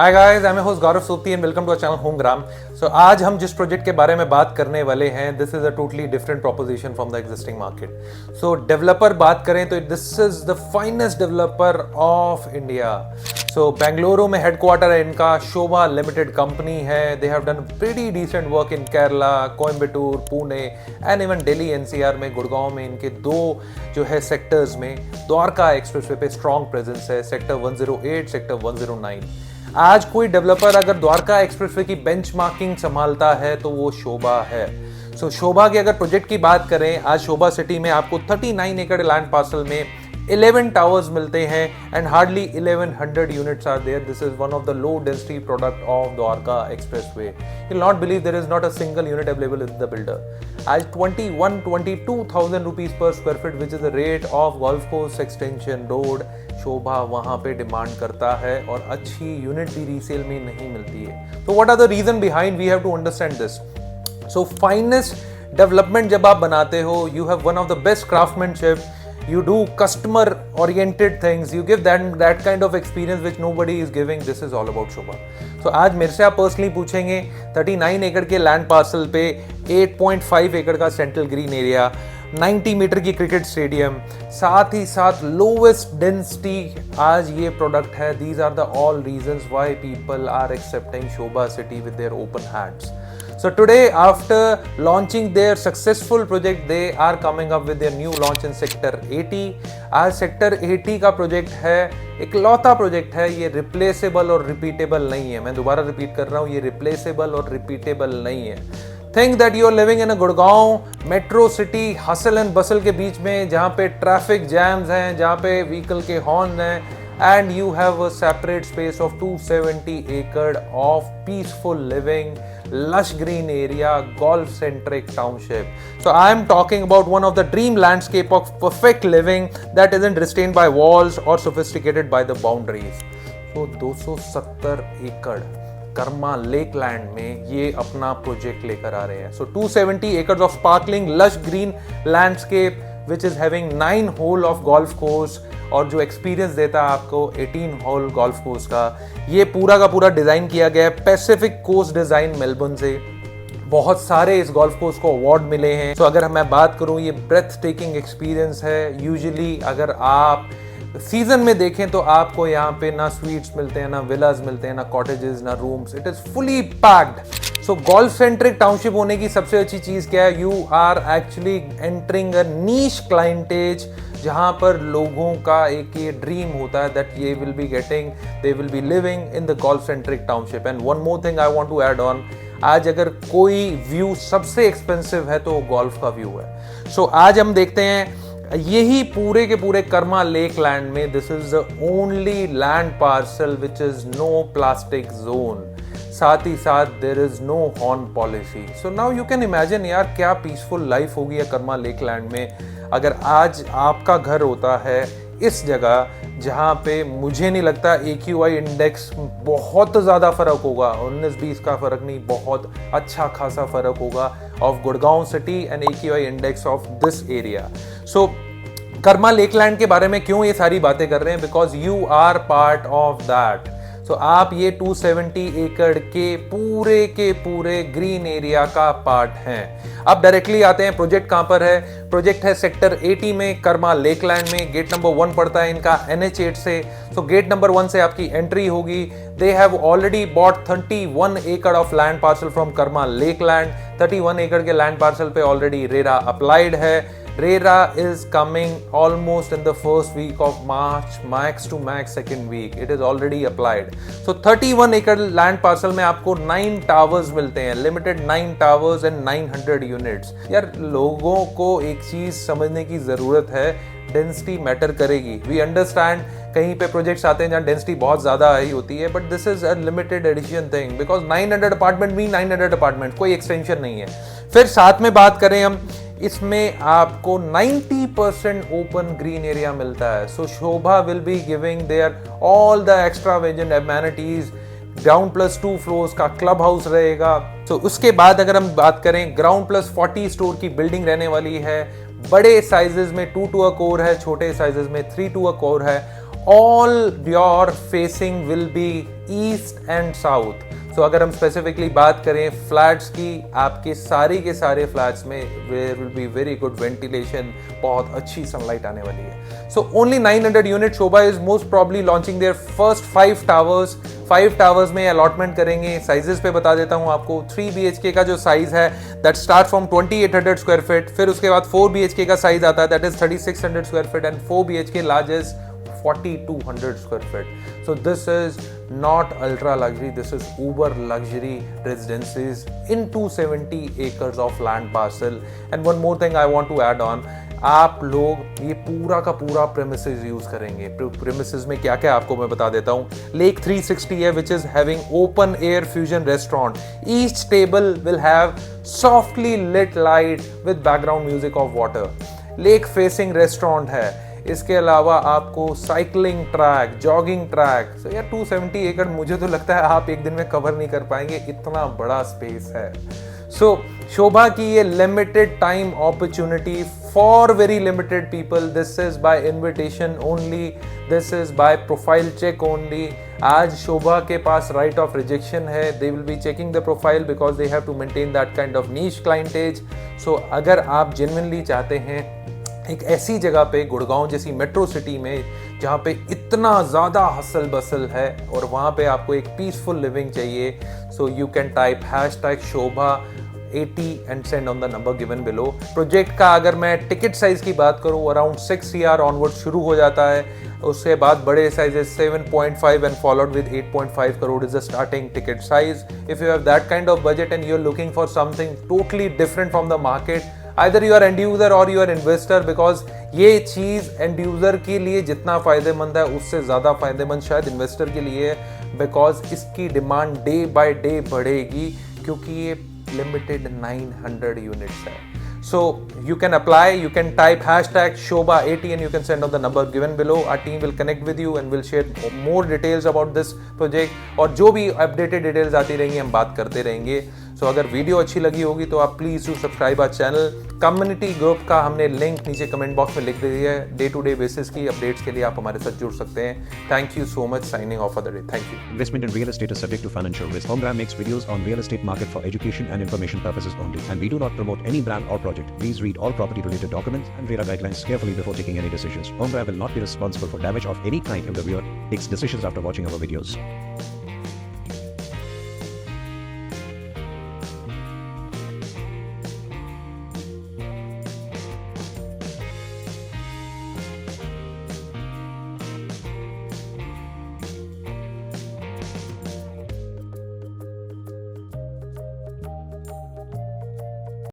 Hi guys, I am host Gaurav Sopati and welcome to our channel Homegram. So आज हम जिस project के बारे में बात करने वाले हैं, this is a totally different proposition from the existing market. So developer बात करें तो this is the finest developer of India. So Bengaluru में हेडक्वार्टर है इनका, शोभा लिमिटेड कंपनी है। They have done pretty decent work in Kerala, Coimbatore, Pune and even Delhi NCR में, गुड़गांव में इनके दो जो है सेक्टर्स में द्वारका एक्सप्रेसवे पे स्ट्रॉन्ग प्रेजेंस है, सेक्टर 108, सेक्टर 109। आज कोई डेवलपर अगर द्वारका एक्सप्रेसवे की बेंचमार्किंग संभालता है तो वो शोभा है। सो शोभा के अगर प्रोजेक्ट की बात करें, आज शोभा सिटी में आपको 39 एकड़ लैंड पार्सल में 11 टावर्स मिलते हैं and hardly 1100 units are there. This is one of the low density product of Dwarka expressway. You will not believe there is not a single unit available in the builder. आज 22,000 rupees per square feet which is the rate of golf course extension road, Sobha वहां पे demand करता है और अच्छी unit भी resale में नहीं मिलती है। तो what are the reason behind, we have to understand this. So finest development जब आप बनाते हो, you have one of the best craftsmanship, you do customer oriented things, you give that kind of experience which nobody is giving. This is all about Shobha. So आज मेरे से आप personally पूछेंगे 39 एकड़ के लैंड पार्सल पे 8.5 एकड़ का सेंट्रल ग्रीन एरिया, 90 मीटर की क्रिकेट स्टेडियम, साथ ही साथ लोवेस्ट डेंसिटी आज ये प्रोडक्ट है। These are the all reasons why people are accepting Sobha city with their open hands. So today, after launching their successful project, they are coming up with their new launch in Sector 80. आज Sector 80 का project है, इकलौता project है, ये replaceable और repeatable नहीं है। मैं दोबारा रिपीट कर रहा हूँ, ये रिप्लेसेबल और रिपीटेबल नहीं है। Think that you are living in a Gurgaon metro city, hustle and बसल के बीच में, जहाँ पे ट्रैफिक जैम्स हैं, जहाँ पे व्हीकल के हॉर्न हैं, and you have a separate space of 270 acre of peaceful living, lush green area, golf centric township. So I am talking about one of the dream landscape of perfect living that isn't restrained by walls or sophisticated by the boundaries. So 270 एकड़ Karma lake land में ये अपना project लेकर आ रहे हैं। So 270 acres of sparkling lush green landscape which is having 9 hole of golf course, और जो experience देता है आपको 18 होल गोल्फ कोर्स का। ये पूरा का पूरा डिज़ाइन किया गया है पैसिफिक कोस्ट डिज़ाइन मेलबर्न से। बहुत सारे इस गोल्फ कोर्स को अवार्ड मिले हैं। तो अगर मैं बात करूँ, ये ब्रेथ टेकिंग एक्सपीरियंस है। यूजुअली अगर आप सीजन में देखें तो आपको यहाँ पे ना स्वीट्स मिलते हैं, ना विलास मिलते हैं, ना कॉटेजेस, ना rooms. It is fully packed. So golf centric township होने की सबसे अच्छी चीज़ क्या है, you are actually entering a niche clientele, जहाँ पर लोगों का एक ये ड्रीम होता है दैट ये will be getting, they will be living in the golf centric township. And one more thing I want to add on, आज अगर कोई व्यू सबसे एक्सपेंसिव है तो गोल्फ का व्यू है। सो आज हम देखते हैं यही पूरे के पूरे कर्मा लेक लैंड में, this is the only land parcel which is no plastic zone. साथ ही साथ there is no horn policy. So now you can imagine यार क्या पीसफुल लाइफ होगी या कर्मा लेक लैंड में अगर आज आपका घर होता है इस जगह जहाँ पे मुझे नहीं लगता AQI इंडेक्स बहुत ज़्यादा फ़र्क होगा, 19-20 का फ़र्क नहीं, बहुत अच्छा खासा फ़र्क होगा of Gurgaon city and AQI index of this area. So Karma lake land के बारे में क्यों ये सारी बातें कर रहे हैं, because you are part of that. तो आप ये 270 एकड़ के पूरे ग्रीन एरिया का पार्ट हैं। अब डायरेक्टली आते हैं, प्रोजेक्ट कहाँ पर है। प्रोजेक्ट है सेक्टर 80 में, कर्मा लेक लैंड में। गेट नंबर 1 पड़ता है इनका NH8 से। तो गेट नंबर 1 से आपकी एंट्री होगी। दे हैव ऑलरेडी बॉट 31 एकड़ of land parcel from Karma lake land. 31 एकड़ के लैंड पार्सल पे ऑलरेडी रेरा अप्लाइड है। RERA is coming almost in the first week of March, max to max second week. It is already applied. So 31 acre land parcel में आपको 9 towers मिलते हैं, limited 9 towers and 900 units. यार लोगों को एक चीज समझने की जरूरत है, डेंसिटी मैटर करेगी। We understand कहीं पे प्रोजेक्ट्स आते हैं जहाँ डेंसिटी बहुत ज्यादा हाई होती है, but this is a limited edition thing, because 900 apartment भी 900 अपार्टमेंट, कोई एक्सटेंशन नहीं है। फिर साथ में बात करें हम, इसमें आपको 90% ओपन ग्रीन एरिया मिलता है। So Sobha will be giving their all the extra वेजन एमेनिटीज। ग्राउंड प्लस 2 फ्लोर्स का क्लब हाउस रहेगा। तो उसके बाद अगर हम बात करें, ग्राउंड प्लस 40 स्टोर की बिल्डिंग रहने वाली है। बड़े साइजेस में 2 to a core है, छोटे साइजेस में 3 to a core है। all your facing will be east and south. So अगर हम स्पेसिफिकली बात करें फ्लैट्स की, आपके के सारे फ्लैट्स में there will be very good ventilation, बहुत अच्छी सनलाइट आने वाली है. So only 900 unit Sobha is most probably launching their first 5 towers. 5 towers में अलॉटमेंट करेंगे. साइजेस पे बता देता हूँ आपको. 3 BHK का जो साइज है that start from 2800 square feet. फिर उसके बाद 4 BHK का साइज आता है that is 3600 square feet and 4 BHK largest 4200 square feet. So this is not ultra luxury, this is uber luxury residences in 270 acres of land parcel. And one more thing I want to add on, आप लोग ये पूरा का पूरा premises use करेंगे. Premises में क्या क्या आपको मैं बता देता हूँ. लेक 360 है which is having open air fusion restaurant. Each table will have softly lit light with background music of water. Lake facing restaurant है. इसके अलावा आपको cycling track, jogging track. So यार 270 एकड़ मुझे तो लगता है आप एक दिन में कवर नहीं कर पाएंगे, इतना बड़ा स्पेस है. सो शोभा की ये limited time opportunity for very limited people. This is by invitation only, this is by profile check only. आज शोभा के पास राइट ऑफ रिजेक्शन है. They will be checking the profile because they have to maintain that kind of niche clientele. So अगर आप genuinely चाहते हैं एक ऐसी जगह पे, गुड़गांव जैसी मेट्रो सिटी में जहाँ पे इतना ज़्यादा हसल बसल है और वहाँ पे आपको एक पीसफुल लिविंग चाहिए, so you can type #Shobha 80 and send on the number given below. Project का अगर मैं टिकट साइज की बात करूँ अराउंड 6 CR ऑनवर्ड शुरू हो जाता है. उसके बाद बड़े sizes 7.5 and followed with 8.5 crore is the starting ticket size. If you have that kind of budget and you are looking for something totally different from the market, either you are end user or you are investor, because ये चीज and user के लिए जितना फायदेमंद है उससे ज्यादा फायदेमंद शायद इन्वेस्टर के लिए है, बिकॉज इसकी डिमांड डे बाय डे बढ़ेगी क्योंकि ये लिमिटेड 900 यूनिट्स है. So you can apply, you can type #Shobha 80 and you can send on the number given below. Our team will connect with you and will share more details about this project. और जो भी updated details आती रहेंगी हम बात करते रहेंगे. सो अगर वीडियो अच्छी लगी होगी तो आप please do subscribe our channel. Community group का हमने लिंक नीचे कमेंट बॉक्स में लिख दिया है. डे टू डे बेसिस की अपडेट्स के लिए आप हमारे साथ जुड़ सकते हैं. Thank you so much. Signing off for the day. Thank you. Investment in real estate is subject to financial risk. Homegram makes videos on real estate market for education and information purposes only, and we do not promote any brand or project. Please read all property related documents and RERA guidelines carefully before taking any decisions. Homegram will not be responsible for damage of any kind if the viewer takes decisions after watching our videos.